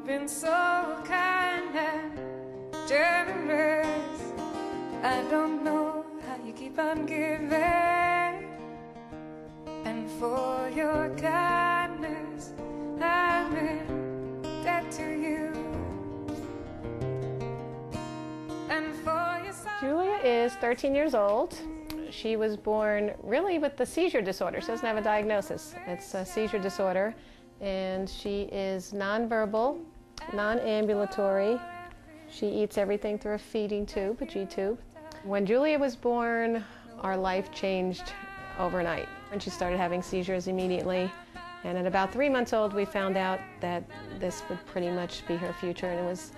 been so kind and generous. I don't know how you keep on giving, and for your kindness I'm in debt to you. And for your Julia is 13 years old. She was born really with the seizure disorder. She doesn't have a diagnosis. It's a seizure disorder, and she is nonverbal, non-ambulatory. She eats everything through a feeding tube, a G-tube. When Julia was born, our life changed overnight. And she started having seizures immediately. And at about 3 months old, we found out that this would pretty much be her future, and it was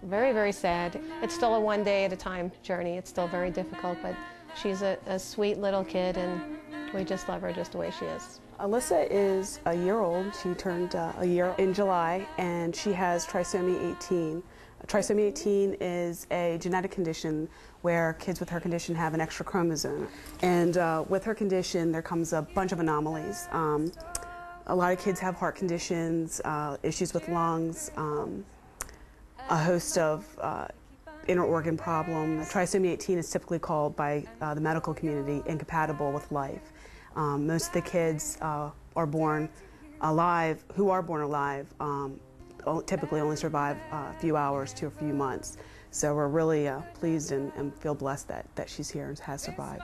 very, very sad. It's still a one day at a time journey. It's still very difficult, but she's a sweet little kid, and we just love her just the way she is. Alyssa is a year old. She turned a year in July, and she has trisomy 18. Trisomy 18 is a genetic condition where kids with her condition have an extra chromosome. And with her condition, there comes a bunch of anomalies. A lot of kids have heart conditions, issues with lungs, a host of inner organ problems. Trisomy 18 is typically called by the medical community incompatible with life. Most of the kids who are born alive, typically only survive a few hours to a few months. So we're really pleased and feel blessed that she's here and has survived.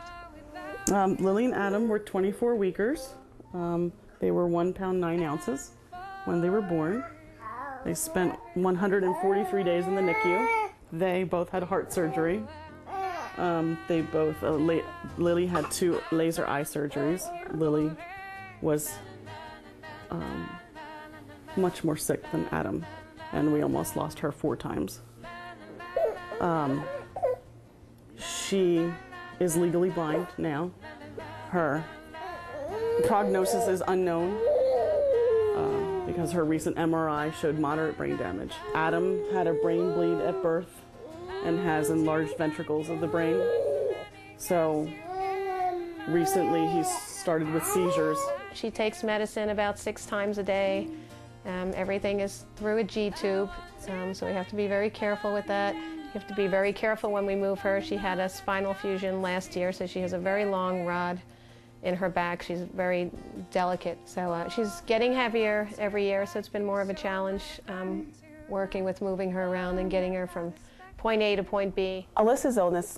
Lily and Adam were 24 weekers. They were 1 pound 9 ounces when they were born. They spent 143 days in the NICU. They both had heart surgery. Lily had 2 laser eye surgeries. Lily was much more sick than Adam, and we almost lost her 4 times. She is legally blind now. Her prognosis is unknown because her recent MRI showed moderate brain damage. Adam had a brain bleed at birth and has enlarged ventricles of the brain. So recently he started with seizures. She takes medicine about 6 times a day. Everything is through a G-tube, so we have to be very careful with that. You have to be very careful when we move her. She had a spinal fusion last year, so she has a very long rod in her back. She's very delicate, so she's getting heavier every year, so it's been more of a challenge working with moving her around and getting her from point A to point B. Alyssa's illness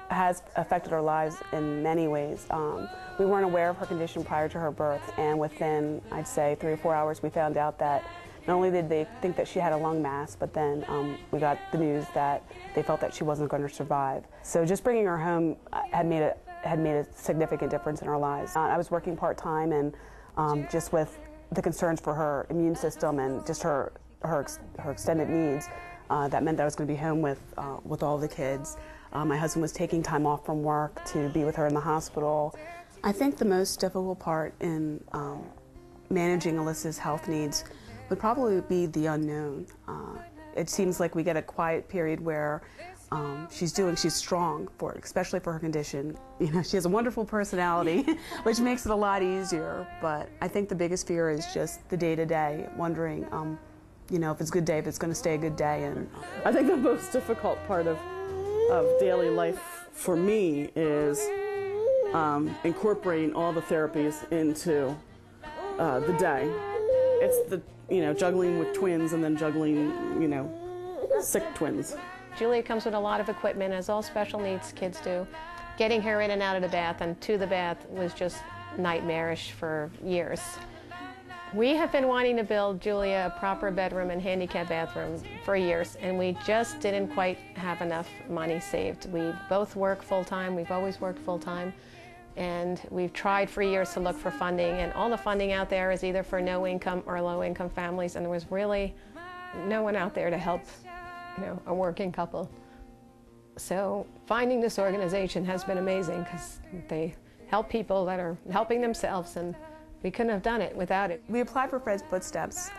has affected our lives in many ways. We weren't aware of her condition prior to her birth, and within, I'd say, 3 or 4 hours, we found out that not only did they think that she had a lung mass, but then we got the news that they felt that she wasn't going to survive. So just bringing her home had made a significant difference in our lives. I was working part-time, and just with the concerns for her immune system and just her extended needs, that meant that I was going to be home with all the kids. My husband was taking time off from work to be with her in the hospital. I think the most difficult part in managing Alyssa's health needs would probably be the unknown. It seems like we get a quiet period where she's strong for it, especially for her condition. You know, she has a wonderful personality, which makes it a lot easier. But I think the biggest fear is just the day-to-day, wondering, you know, if it's a good day, if it's going to stay a good day. And I think the most difficult part of daily life for me is incorporating all the therapies into the day. It's the, juggling with twins and then juggling, sick twins. Julia comes with a lot of equipment, as all special needs kids do. Getting her in and out of the bath and to the bath was just nightmarish for years. We have been wanting to build Julia a proper bedroom and handicap bathroom for years, and we just didn't quite have enough money saved. We both work full-time. We've always worked full-time, and we've tried for years to look for funding, and all the funding out there is either for no-income or low-income families, and there was really no one out there to help, a working couple. So finding this organization has been amazing because they help people that are helping themselves, and we couldn't have done it without it. We applied for Fred's Footsteps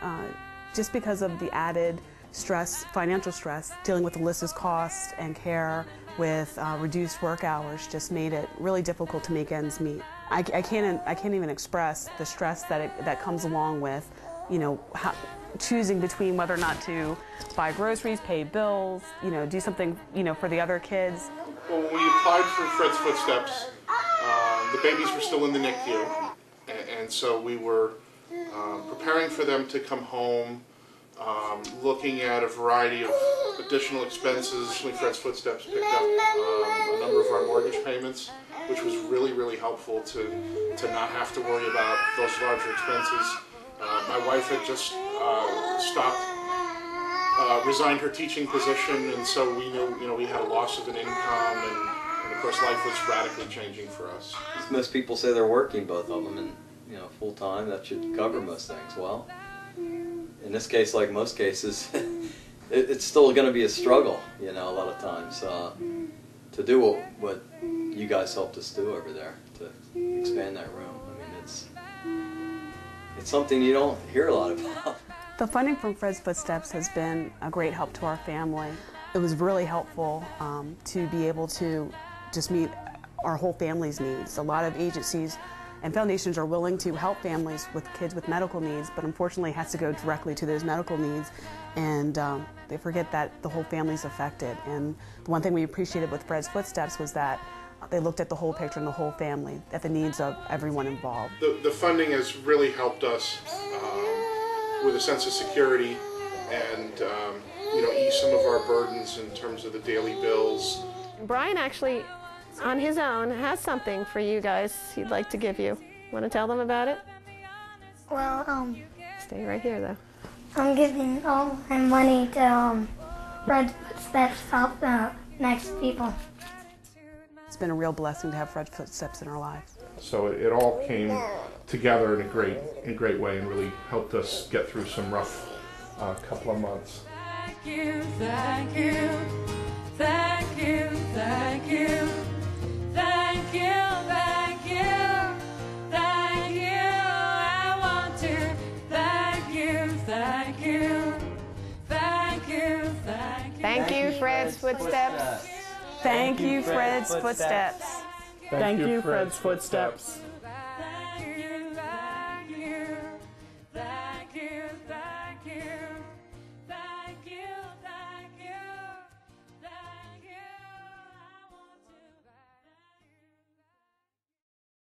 just because of the added stress, financial stress, dealing with Alyssa's costs and care with reduced work hours just made it really difficult to make ends meet. I can't even express the stress that comes along with, choosing between whether or not to buy groceries, pay bills, do something, for the other kids. Well, when we applied for Fred's Footsteps, the babies were still in the NICU, and so we were preparing for them to come home, looking at a variety of additional expenses. Fred's Footsteps picked up a number of our mortgage payments, which was really, really helpful to not have to worry about those larger expenses. My wife had just resigned her teaching position, and so we knew, we had a loss of an income, and of course life was radically changing for us. Most people say they're working, both of them, and full time. That should cover most things. Well, in this case, like most cases, it's still going to be a struggle, a lot of times, to do what you guys helped us do over there, to expand that room. I mean, it's something you don't hear a lot about. The funding from Fred's Footsteps has been a great help to our family. It was really helpful to be able to just meet our whole family's needs. A lot of agencies and foundations are willing to help families with kids with medical needs, but unfortunately it has to go directly to those medical needs, and they forget that the whole family's affected. And the one thing we appreciated with Fred's Footsteps was that they looked at the whole picture and the whole family, at the needs of everyone involved. The funding has really helped us with a sense of security and ease some of our burdens in terms of the daily bills. Brian actually, on his own, has something for you guys he'd like to give you. Want to tell them about it? Well, Stay right here, though. I'm giving all my money to Fred's Footsteps to help the next people. It's been a real blessing to have Fred's Footsteps in our lives. So it all came together in a great way and really helped us get through some rough couple of months. Thank you, thank you, thank you, thank you, thank you, thank you, thank you. I want to thank you, thank you, thank you, thank you. Thank you, Fred's Footsteps. Thank you, Fred's Footsteps. Thank you, Fred's Footsteps.